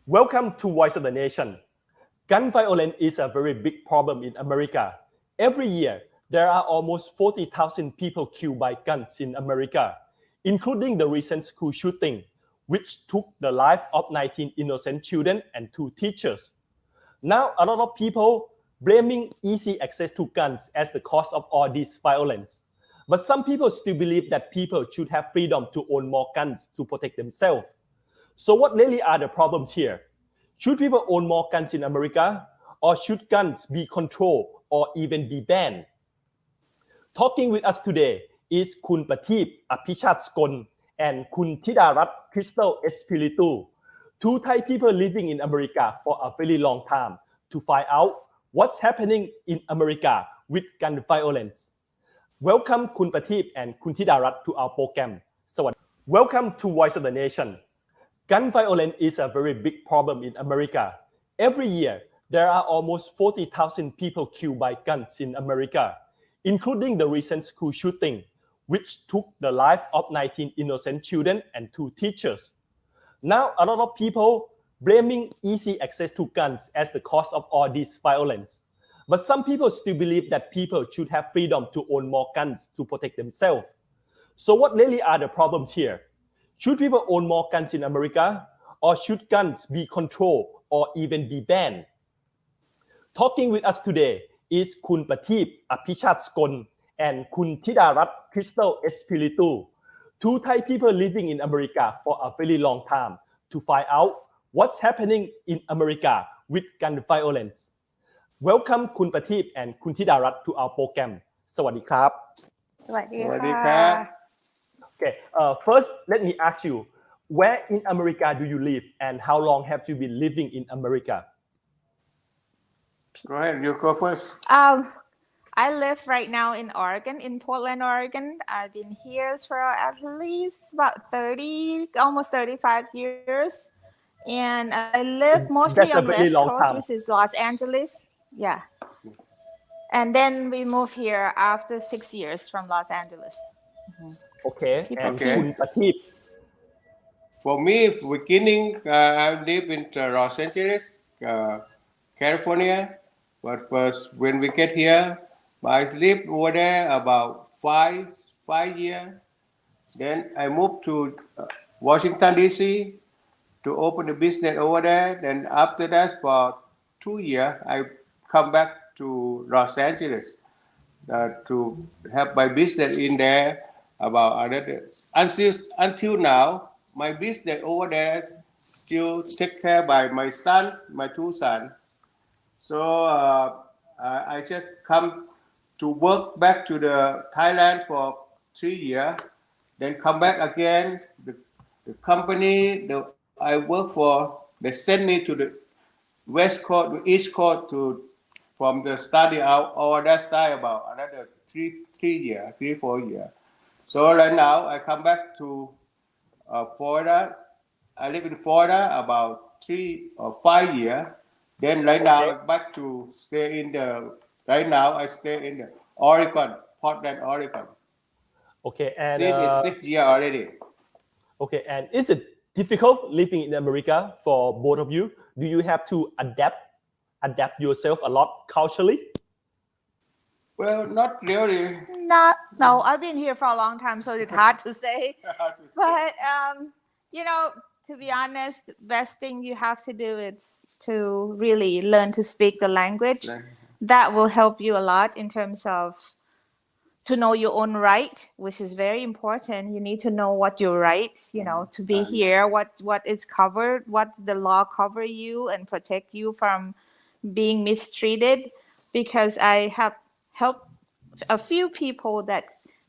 Welcome to Voice of the Nation. Gun violence is a very big problem in America. Every year, there are almost 40,000 people killed by guns in America, including the recent school shooting, which took the life of 19 innocent children and 2 teachers. Now, a lot of people blaming easy access to guns as the cause of all this violence. But some people still believe that people should have freedom to own more guns to protect themselves. So what really are the problems here? Should people own more guns in America? Or should guns be controlled or even be banned? Talking with us today is Kun Prateep Apichat Skon and Kun Thidarat Crystal Espiritu, 2 Thai people living in America for a very long time to find out what's happening in America with gun violence. Welcome Kun Prateep and Kun Thidarat to our program. Welcome to Voice of the Nation. Gun violence is a very big problem in America. Every year, there are almost 40,000 people killed by guns in America, including the recent school shooting, which took the life of 19 innocent children and 2 teachers. Now, a lot of people blaming easy access to guns as the cause of all this violence. But some people still believe that people should have freedom to own more guns to protect themselves. So what really are the problems here? Should people own more guns in America? Or should guns be controlled or even be banned? Talking with us today is Kun Prateep Apichat Skon and Kun Thidarat Crystal Espiritu, 2 Thai people living in America for a very long time to find out what's happening in America with gun violence. Welcome Kun Prateep and Kun Thidarat to our program. สวัสดีครับ สวัสดี สวัสดี ค่ะ ครับ Okay, first let me ask you, where in America do you live and how long have you been living in America? Go ahead, you go first. I live right now in Oregon, in Portland, Oregon. I've been here for at least about almost 35 years. And I live mostly That's a on very West long Coast, time. which is Los Angeles. Yeah. And then we moved here after 6 years from Los Angeles. Okay, and Okay. Kun Prateep. For me, beginning, I live in Los Angeles, California. But first, when we get here, I lived over there about five years. Then I moved to Washington, D.C. to open a business over there. Then after that, for 2 years, I come back to Los Angeles to have my business in there about another. Until now, my business over there still take care by my son, my 2 sons. So I just come to work back to the Thailand for 3 years, then come back again. The company I work for, they send me to the West Coast, the East Coast from the study out over that side about another 4 years. So right now I come back to Florida. I live in Florida about 3 or 5 years. Then right now Okay. I'm back to stay in the. Right now I stay in the Oregon, Portland, Oregon. Okay, and Since it's 6 years already. okay, and is it difficult living in America for both of you? Do you have to adapt yourself a lot culturally? Well, not really. No, I've been here for a long time, so it's hard to say. How to say. But to be honest, the best thing you have to do is to really learn to speak the language. That will help you a lot in terms of to know your own right, which is very important. You need to know what your right, to be here, what is covered, what the law cover you and protect you from being mistreated. Because I have helped a few people that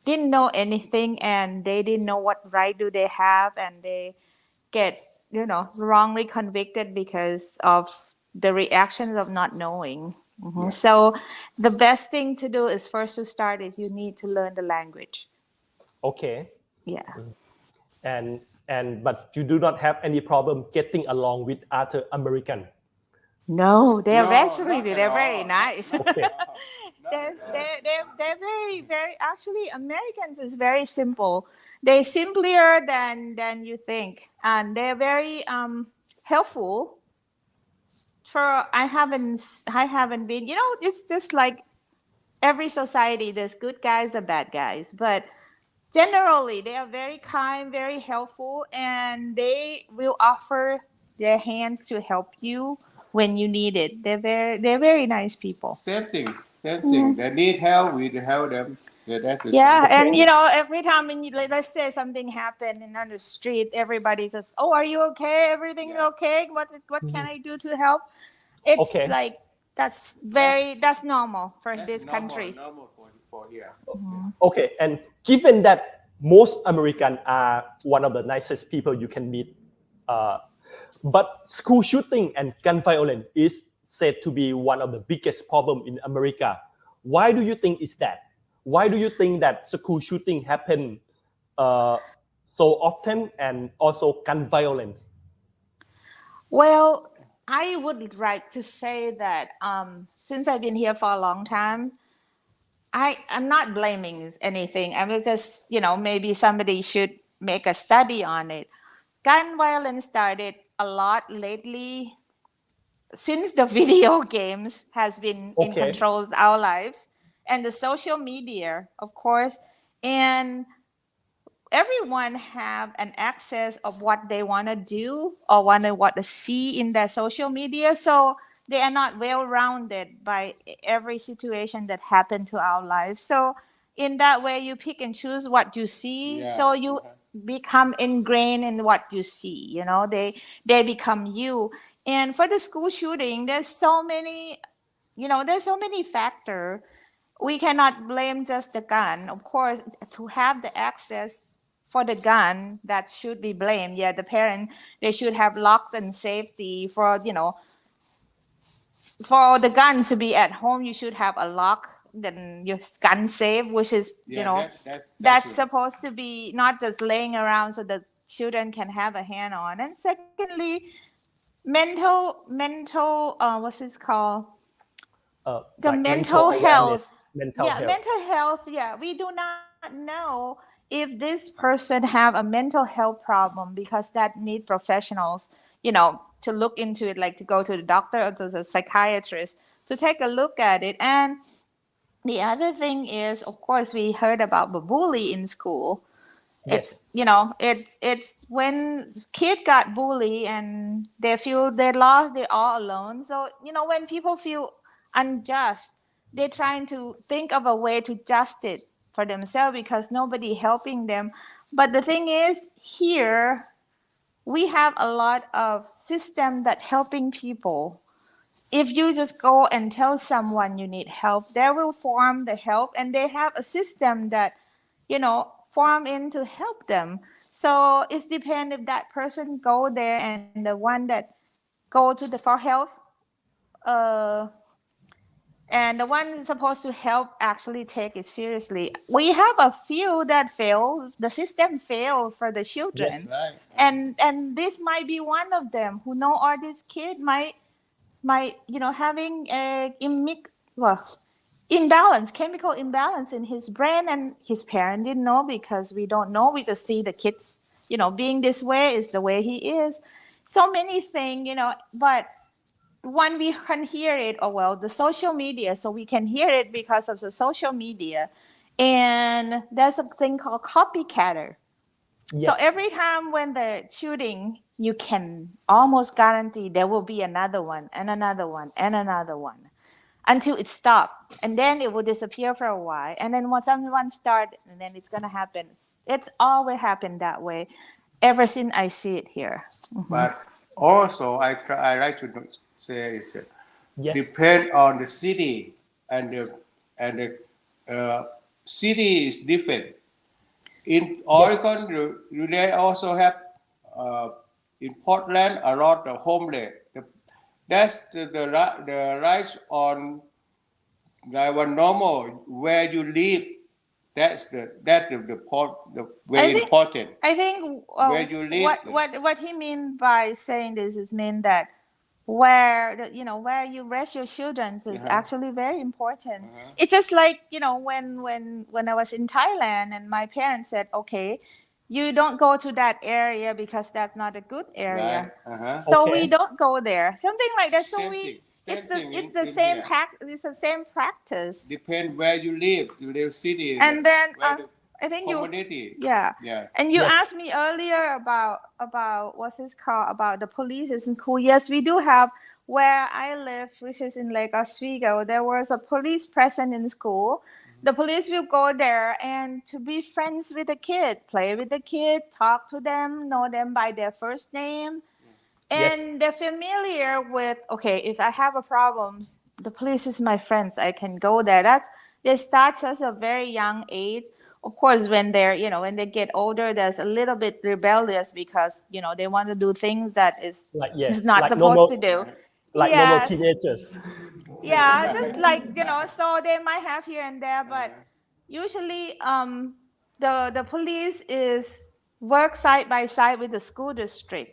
didn't know anything and they didn't know what right do they have, and they get wrongly convicted because of the reactions of not knowing. Yes. So the best thing to do is first to start is you need to learn the language. Okay, Yeah. and but you do not have any problem getting along with other American. No, they're No, actually not at they're very all. nice. Okay, they're very, very, actually Americans is very simple. They're simpler than you think, and they're very helpful. I haven't been, it's just like every society, there's good guys and bad guys, but generally they are very kind, very helpful, and they will offer their hands to help you when you need it. They're very nice people. Same thing. Same thing. They need help, we help them. Yeah, that's the Yeah, same. and every time when let's say something happened and on the street, everybody says, "Oh, are you okay? Everything Yeah. okay? What can I do to help?" It's Okay. like that's normal for That's this country. normal for here. Okay, and given that most Americans are one of the nicest people you can meet, but school shooting and gun violence is said to be one of the biggest problem in America. Why do you think is that? Why do you think that school shooting happen so often and also gun violence? Well, I would like to say that since I've been here for a long time, I'm not blaming anything. I was just, maybe somebody should make a study on it. Gun violence started a lot lately since the video games has been in Okay. controls our lives, and the social media, of course, and everyone have an access of what they want to do or what to see in their social media, so they are not well rounded by every situation that happened to our lives. So in that way, you pick and choose what you see, Yeah. so you become ingrained in what you see. They become you. And for the school shooting, there's so many factors. We cannot blame just the gun. Of course, to have the access for the gun, that should be blamed. Yeah, the parent, they should have locks and safety for the gun to be at home. You should have a lock, then your gun safe, which is Yeah, that's it. supposed to be not just laying around so the children can have a hand on. And secondly, mental what's it called, the Like mental awareness, health. mental health. Mental health. Yeah, we do not know if this person have a mental health problem, because that need professionals, to look into it, like to go to the doctor or to the psychiatrist to take a look at it. And the other thing is, of course, we heard about the bully in school. Yes. It's when kid got bullied and they feel they're lost, they're all alone. So when people feel unjust, they're trying to think of a way to just it for themselves because nobody helping them. But the thing is, here we have a lot of system that helping people. If you just go and tell someone you need help, they will form the help, and they have a system that form in to help them. So it's depend if that person go there, and the one that go to the for help, and the one supposed to help actually take it seriously. We have a few that fail. The system fail for the children. Yes, right. And this might be one of them. Who know, or this kid might having a imbalance, chemical imbalance in his brain, and his parent didn't know, because we don't know. We just see the kids, being this way is the way he is. So many things, but when we can hear it, the social media, so we can hear it because of the social media. And there's a thing called copycatter. Yes. So every time when the shooting, you can almost guarantee there will be another one and another one and another one until it stops. And then it will disappear for a while. And then once someone starts, and then it's going to happen. It's always happened that way ever since I see it here. But also, I like to say is that Yes. depend on the city, and the city is different. In Oregon, they also have in Portland a lot of homeless. That's the rights on the normal where you live. That's the very important. I think Where you live. what he mean by saying this is mean that where where you raise your children is actually very important. It's just like when I was in Thailand and my parents said, okay, you don't go to that area because that's not a good area. Right. Uh-huh. So we Okay. don't go there. Something like that. So Same we thing. it's Same the thing it's in, the in same here. it's the same practice. Depend where you live. You live city. And then Where the I think you community. yeah. Yeah. And you Yes. asked me earlier about what's this called about the police is in school. Yes, we do have where I live, which is in Lake Oswego. There was a police present in school. The police will go there and to be friends with the kid, play with the kid, talk to them, know them by their first name, Yes. and they're familiar with okay, if I have a problem, the police is my friends, I can go there. That's they start at a very young age. Of course, when they're when they get older, there's a little bit rebellious because they want to do things that Like is yes, not like supposed to normal, do. like normal Yes, teenagers. yeah, just like so they might have here and there, but usually the police is work side by side with the school district.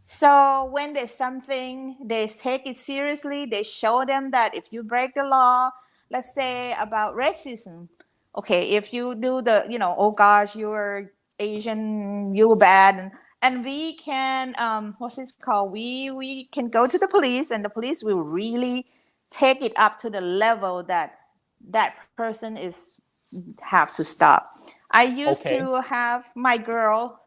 So when there's something, they take it seriously. They show them that if you break the law, let's say about racism, okay, if you do oh gosh, you're Asian, you're bad, and we can what's this called? We can go to the police, and the police will really take it up to the level that that person is have to stop. I used Okay. to have my girl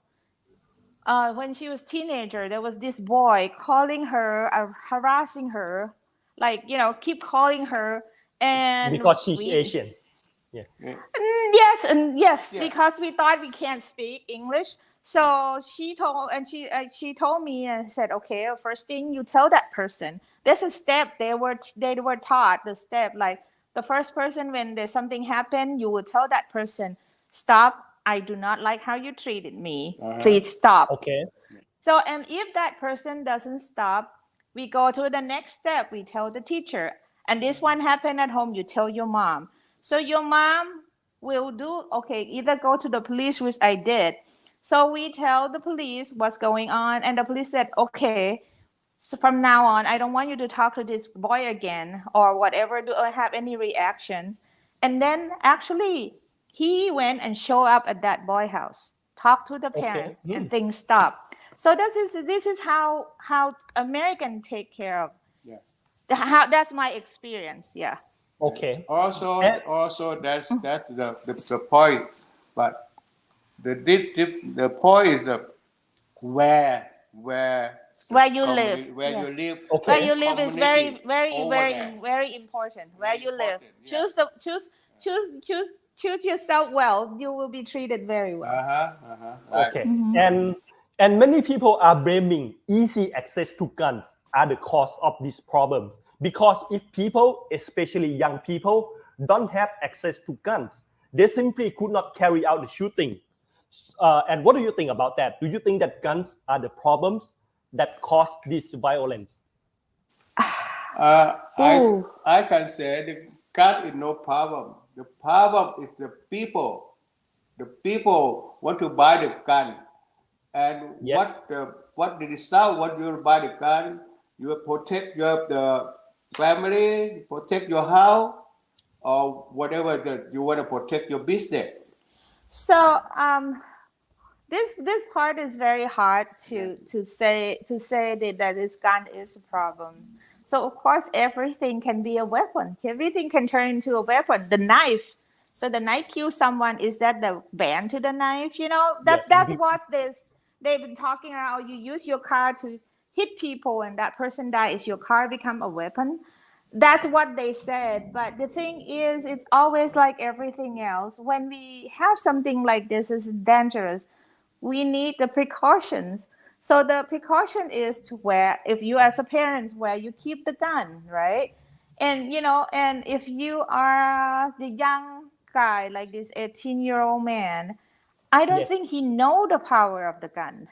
when she was teenager. There was this boy calling her, harassing her, like keep calling her, and Because she's we Asian. Yeah. yes, and yes, Yeah. because we thought we can't speak English. So she told me and said, okay, first thing you tell that person. There's a step they were taught the step like the first person when there's something happen, you will tell that person, stop. I do not like how you treated me. Please stop. Okay. So, and if that person doesn't stop, we go to the next step. We tell the teacher. And this one happened at home, you tell your mom. So your mom will do, okay, either go to the police, which I did. So we tell the police what's going on. And the police said, okay, so from now on, I don't want you to talk to this boy again or whatever, do I have any reactions. And then actually, he went and showed up at that boy house, talked to the Okay. parents, and things stopped. So this is how American take care of. Yeah. How that's my experience. Yeah. Okay. Also, And- that's the point. But the point is where Where you live. where Yes. you live. Okay. Where you live is very, community very, over very, there. very important. Where Very you live. important, yeah. Choose yourself well. You will be treated very well. Right. Okay. And many people are blaming easy access to guns are the cause of this problem. Because if people, especially young people, don't have access to guns, they simply could not carry out the shooting. And what do you think about that? Do you think that guns are the problems that cause this violence? Ooh. I can say the gun is no problem. The problem is the people. The people want to buy the gun, and Yes. what the result? What you buy the gun, you protect the family, protect your house, or whatever that you want to protect your business. So this part is very hard to say that this gun is a problem. So of course everything can be a weapon. Everything can turn into a weapon. The knife. So the knife kills someone. Is that the ban to the knife? Yes. That's what they've been talking about. Oh, you use your car to hit people and that person dies. Is your car become a weapon? That's what they said. But the thing is, it's always like everything else. When we have something like this, is dangerous. We need the precautions. So the precaution is to where, if you as a parent, where you keep the gun, right? And and if you are the young guy like this 18-year-old man, I don't Yes. think he know the power of the gun.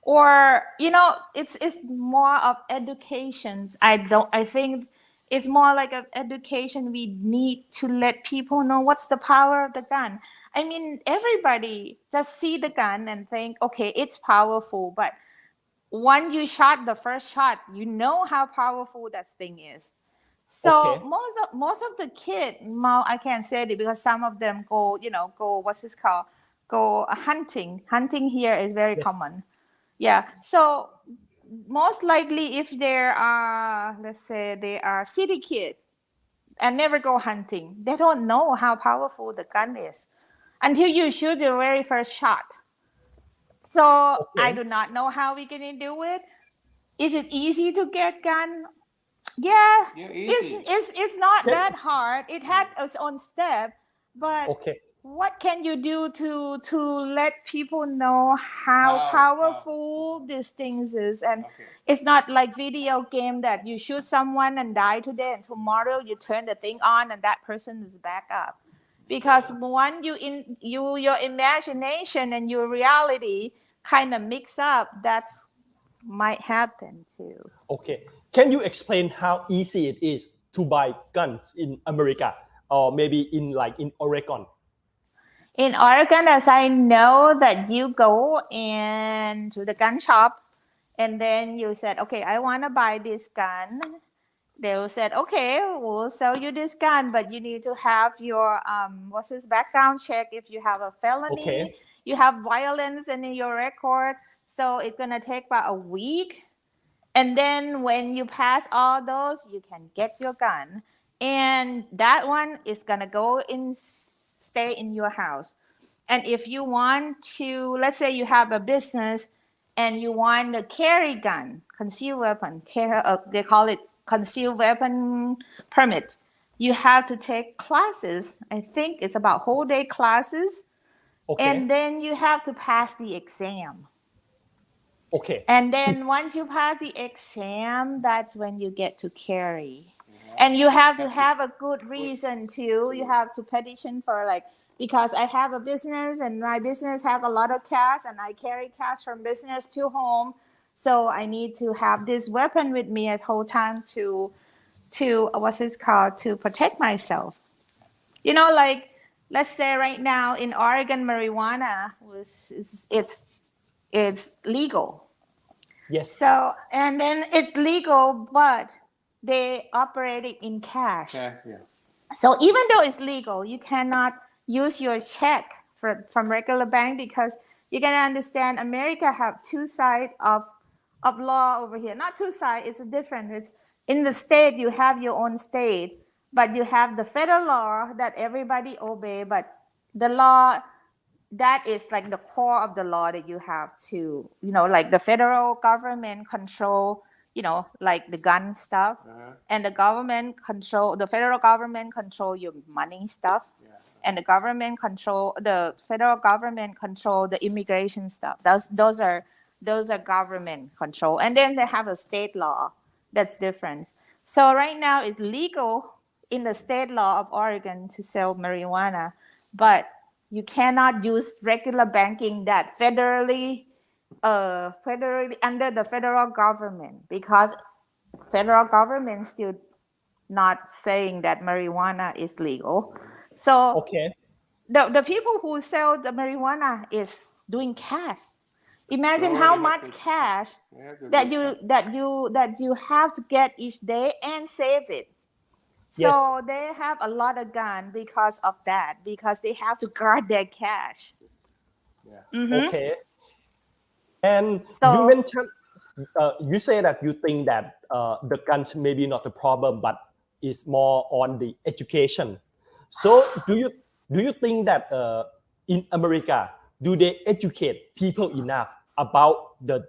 Or it's more of educations. I think it's more like an education. We need to let people know what's the power of the gun. I mean, everybody just see the gun and think, okay, it's powerful, but when you shot the first shot, you know how powerful that thing is. So Okay. most of the kid, well, I can't say it because some of them go what's this called, go hunting. Hunting here is very Yes. common. Yeah. So most likely, if there are, let's say, they are city kids and never go hunting, they don't know how powerful the gun is until you shoot your very first shot. So I Okay. do not know how we're gonna do it. Is it easy to get gun? Yeah, Yeah, easy. it's not Can, that hard. It had its own step, but okay. what can you do to let people know how How? powerful these things is? And Okay. it's not like video game that you shoot someone and die today, and tomorrow you turn the thing on and that person is back up. Because when your imagination and your reality kind of mix up, that's might happen too. Okay. Can you explain how easy it is to buy guns in America or maybe in Oregon? In Oregon, as I know that you go into the gun shop and then you said, okay, I want to buy this gun. They said, okay, we'll sell you this gun, but you need to have your what's this background check if you have a felony, Okay. you have violence in your record. So it's gonna take about a week. And then when you pass all those, you can get your gun. And that one is gonna go in, stay in your house. And if you want to, let's say you have a business and you want to carry gun, concealed weapon, they call it concealed weapon permit. You have to take classes. I think it's about whole day classes. Okay. And then you have to pass the exam. Okay. And then once you pass the exam, that's when you get to carry. And you have to have a good reason too. You have to petition for like, because I have a business and my business have a lot of cash and I carry cash from business to home. So I need to have this weapon with me at whole time to what's it called, to protect myself. You know, like let's say right now in Oregon, marijuana it's legal. Yes. So, and then it's legal, but they operate it in cash. Yeah. Yeah. So even though it's legal, you cannot use your check from regular bank because you can understand America have two sides of law over here. Not two sides, it's different. It's in the state, you have your own state, but you have the federal law that everybody obey, but the law that is like the core of the law that you have to, like the federal government control, like the gun stuff, and the federal government control your money stuff, and the federal government control the immigration stuff. Those are government control, and then they have a state law that's different. So right now it's legal in the state law of Oregon to sell marijuana, but you cannot use regular banking that federally under the federal government, because federal government still not saying that marijuana is legal. So Okay. the people who sell the marijuana is doing cash. Imagine So how they have much to- cash they have to that do you have to get each day and save it. Yes. So they have a lot of gun because of that, because they have to guard their cash. Okay. And you So mentioned, you say that you think that the guns maybe not the problem, but is more on the education. So do you think that in America, do they educate people enough about the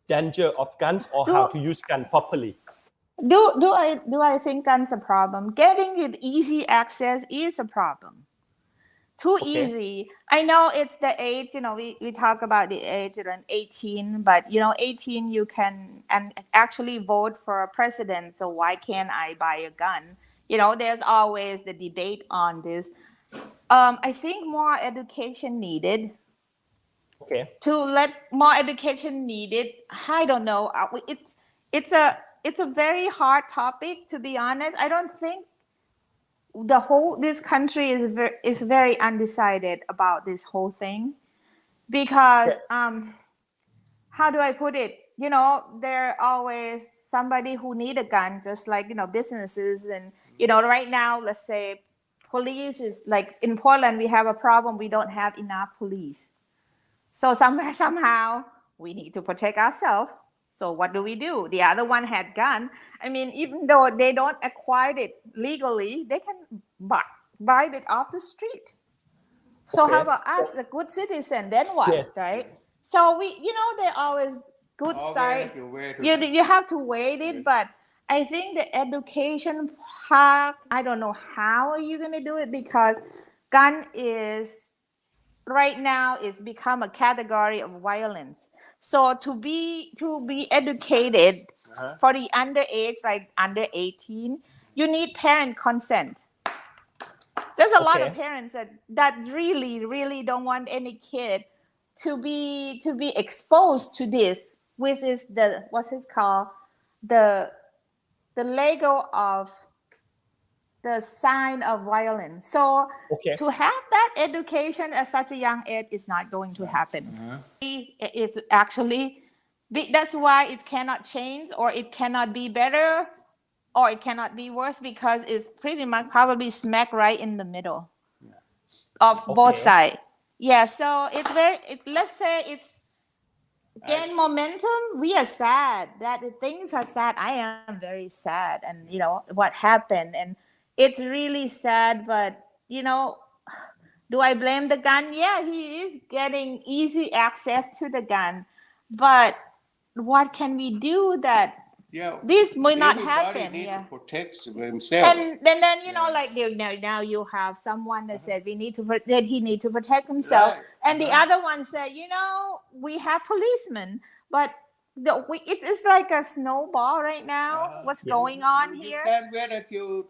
danger of guns or how to use gun properly? do I think guns a problem? Getting it easy access is a problem. Too Okay. easy. I know it's the age, we talk about the age and 18, but 18 you can and actually vote for a president. So why can't I buy a gun? There's always the debate on this. I think more education needed. Okay. To let more education needed. I don't know. It's a very hard topic, to be honest. I don't think this country is very undecided about this whole thing, because how do I put it? There always somebody who need a gun, just like businesses, and right now, let's say police is like in Portland, we have a problem. We don't have enough police. So somehow we need to protect ourselves. So what do? The other one had gun. I mean, even though they don't acquire it legally, they can buy it off the street. So Okay. how about us, the good citizen? Then what, Yes. right? So we, they're always good Always side. you wait to- You have to wait it, but I think the education part, I don't know how are you going to do it, because gun is right now is become a category of violence. So to be educated for the underage, like under 18, you need parent consent. There's a lot of Okay. parents that really don't want any kid to be exposed to this, which is the what's it called, the Lego of the sign of violence. So Okay. to have that education at such a young age is not going to happen. It's actually, that's why it cannot change, or it cannot be better, or it cannot be worse, because it's pretty much probably smack right in the middle of both Okay. sides. Yeah, so it's let's say it's gain momentum. We are sad that the things are sad. I am very sad, and what happened, and it's really sad. But do I blame the gun? Yeah, he is getting easy access to the gun, but what can we do that Yeah, this may not everybody happen? need Yeah. to protect himself. And then like now you have someone that said he need to protect himself, Right. and the other one said we have policemen, but it's like a snowball right now. What's going on You here? can't wait until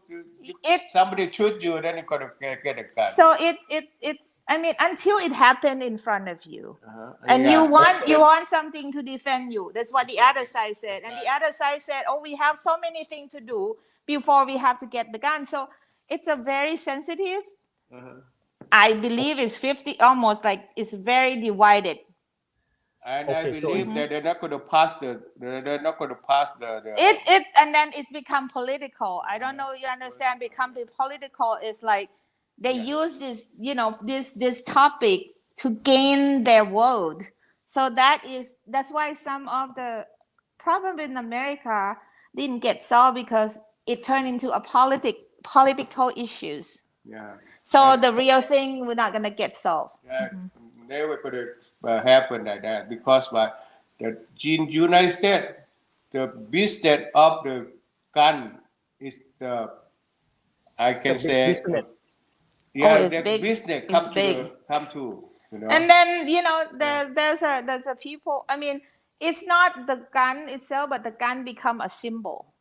It- somebody shoots you, then you're gonna get a gun. So it's I mean, until it happened in front of you, and Yeah. you want something to defend you. That's what the other side said, and the other side said, oh, we have so many things to do before we have to get the gun. So it's a very sensitive. I believe it's 50, almost like it's very divided. And Okay, I so believe that they're not going to pass the. It's and then it's become political. I don't know. You understand? Become political is like they use this, this topic to gain their vote. So that's why some of the problem in America didn't get solved, because it turned into a political issues. Yeah. So the real thing we're not gonna get solved. Yeah, never going to happen like that, because the United States, the business of the gun is the, I can The say, business. yeah, it's the big. business It's big. come to. And then there's a people. I mean, it's not the gun itself, but the gun become a symbol.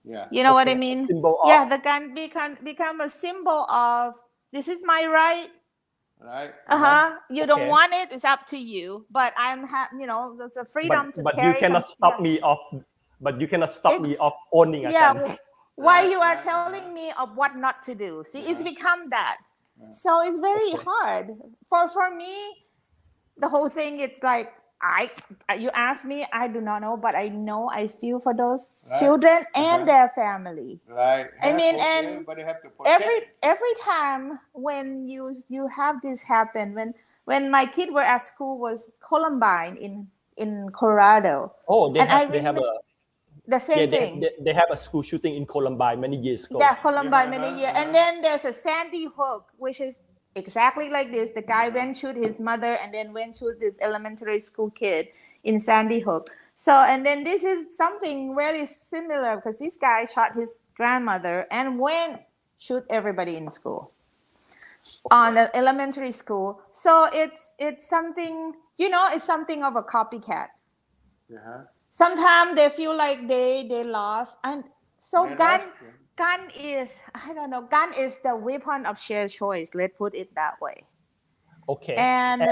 Yeah. You know what I Okay, mean? symbol of- Yeah, the gun become a symbol of this is my right. Right. You don't Okay. want it, it's up to you. But there's a freedom to but carry. you cannot stop me of. But you cannot stop me of owning a gun. Why Right, you are right, telling me of what not to do? See, it's become that. So it's very hard for me. The whole thing, it's like you ask me, I do not know, but I feel for those children and their family. Right. I mean, and everybody have to protect. every time when you have this happen, when my kid were at school was Columbine in Colorado. Oh, they And I have remember a the same yeah, thing. they have a school shooting in Columbine many years ago. Yeah, Columbine many years. And then there's a Sandy Hook, which is exactly like this. The guy went shoot his mother and then went shoot this elementary school kid in Sandy Hook. So, and then this is something really similar, because this guy shot his grandmother and went shoot everybody in school, on the elementary school. So it's something, it's something of a copycat. Sometimes they feel like they lost, and so They gun lost, gun is, I don't know, gun is the weapon of shared choice. Let's put it that way. Okay. And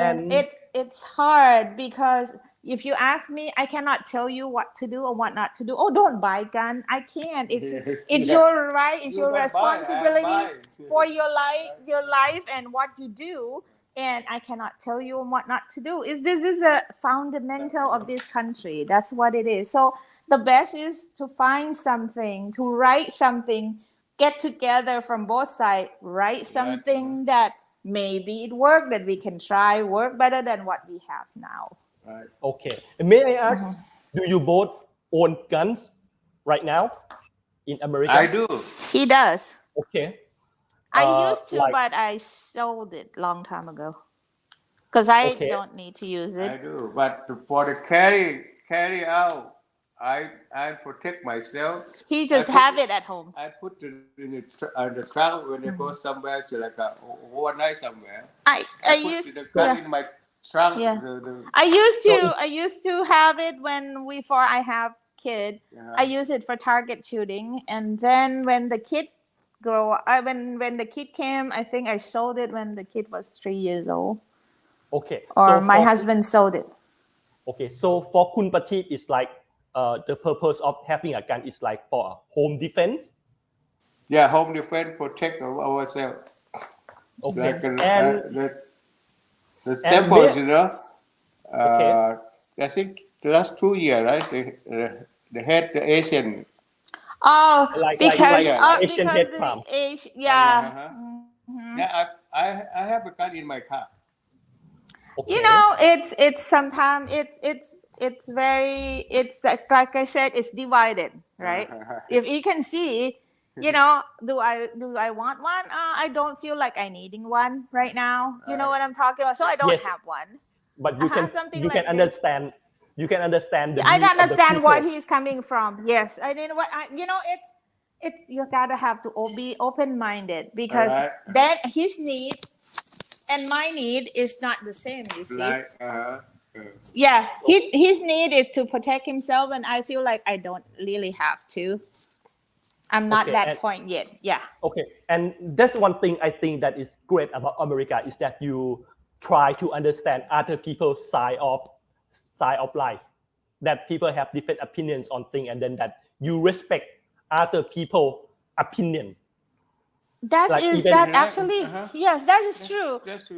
it's hard, because if you ask me, I cannot tell you what to do or what not to do. Oh, don't buy gun. I can't. It's your right. It's You your don't buy, I responsibility buy. for your life and what you do. And I cannot tell you what not to do. This is a fundamental of this country. That's what it is. So the best is to find something, to write something get together from both sides, write something that maybe it worked, that we can try work better than what we have now. Right. Okay. May I ask, do you both own guns right now in America? I do. He does. Okay. I used to, like- but I sold it long time ago because I Okay. don't need to use I it. do. But for the carry out, I protect myself. He just I put- have it at home. I put it in the trunk when I go somewhere to like a overnight somewhere. I I put used the gun in my trunk. Yeah. The, I used to have it when before I have kid. I use it for target shooting, and then when the kid when the kid came, I think I sold it when the kid was 3 years old, Okay. or So my for- husband sold it. Okay. So for Kun Prateep, it's like the purpose of having a gun is like for home defense. yeah, home defense, protect ourselves. Okay. Like And the samples, where- you know. Okay. I think the last 2 years, right? They had the Asian. Oh, Like because Asian hate the crime. yeah. Uh-huh. Yeah, I have a gun in my car. Okay. You know, it's sometimes it's very like I said, it's divided, right? If you can see, you know, do I want one? I don't feel like I needing one right now. You know what I'm talking about? So I don't Yes. have one. But you can something you like can this. understand. You can understand. The I need of the understand where people. he's coming from. Yes, I mean what you know. It's you gotta have to be open minded because Alright. then his need and my need is not the same. You see. Like, Yeah, his need is to protect himself, and I feel like I don't really have to. I'm not Okay, that and- point yet. Yeah. Okay, and that's one thing I think that is great about America is that you try to understand other people's side of life. That people have different opinions on things, and then that you respect other people's opinion. That Like is even- that Yeah, actually uh-huh. yes, that is true. just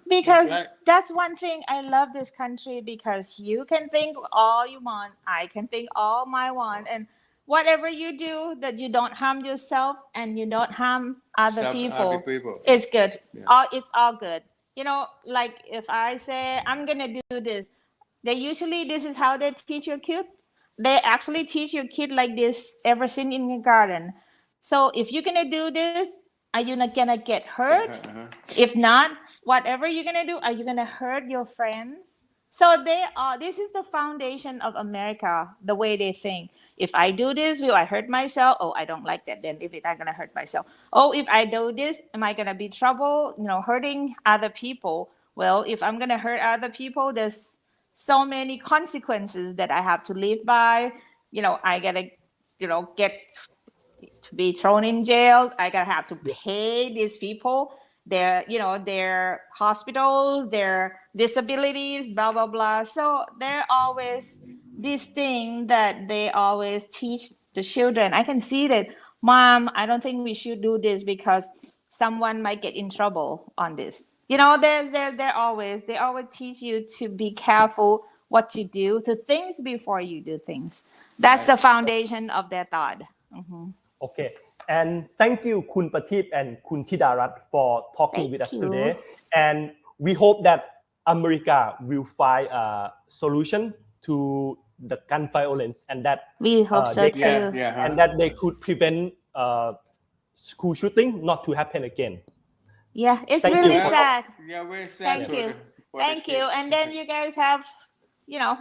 Because right. that's one thing I love this country because you can think all you want, I can think all my want, and whatever you do that you don't harm yourself and you don't harm other Some people, other people. it's good. Yeah. It's all good. You know, like if I say I'm gonna do this, they usually this is how they teach your kid. They actually teach your kid like this ever since in the garden. So if you're gonna do this, are you not gonna get hurt? If not, whatever you're gonna do, are you gonna hurt your friends? So they are. This is the foundation of America. The way they think. If I do this, will I hurt myself? Oh, I don't like that. Then if it, I'm gonna hurt myself. Oh, if I do this, am I gonna be trouble? You know, hurting other people. Well, if I'm gonna hurt other people, there's so many consequences that I have to live by. You know, I gotta, you know, get to be thrown in jail. I gotta have to pay these people their, you know, their hospitals, their disabilities, blah blah blah. So there always this thing that they always teach the children. I can see that, Mom, I don't think we should do this because someone might get in trouble on this. You know, they always teach you to be careful what you do, to think before you do things. That's the foundation of their thought. Mhm. Okay, and thank you, Kun Prateep and Kun Thidarat for talking Thank with us you. today. And we hope that America will find a solution to the gun violence, and that We hope so they too. can- Yeah. and that they could prevent school shooting not to happen again. Yeah, it's Thank really you. sad. Yeah, very sad. Thank for you. for Thank the you. kids. And then you guys have, you know,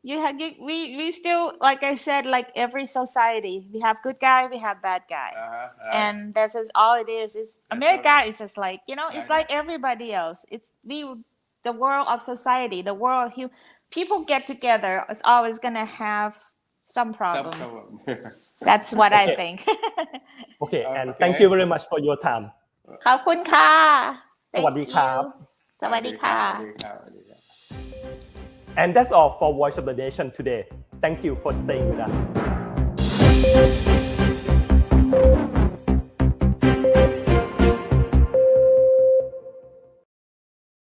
we still, like I said, like every society, we have good guy, we have bad guy. And that's just all it is. It's America is just like, you know, it's Yeah, like everybody else. It's the world of society, the world of people get together, it's always gonna have some Some problem. problem. That's what I Okay. think. Okay, and Okay. thank you very much for your time. ขอบคุณค่ะ Thank สวัสดีครับ you สวัสดีค่ะ And that's all for Voice of the Nation today. Thank you for staying with us.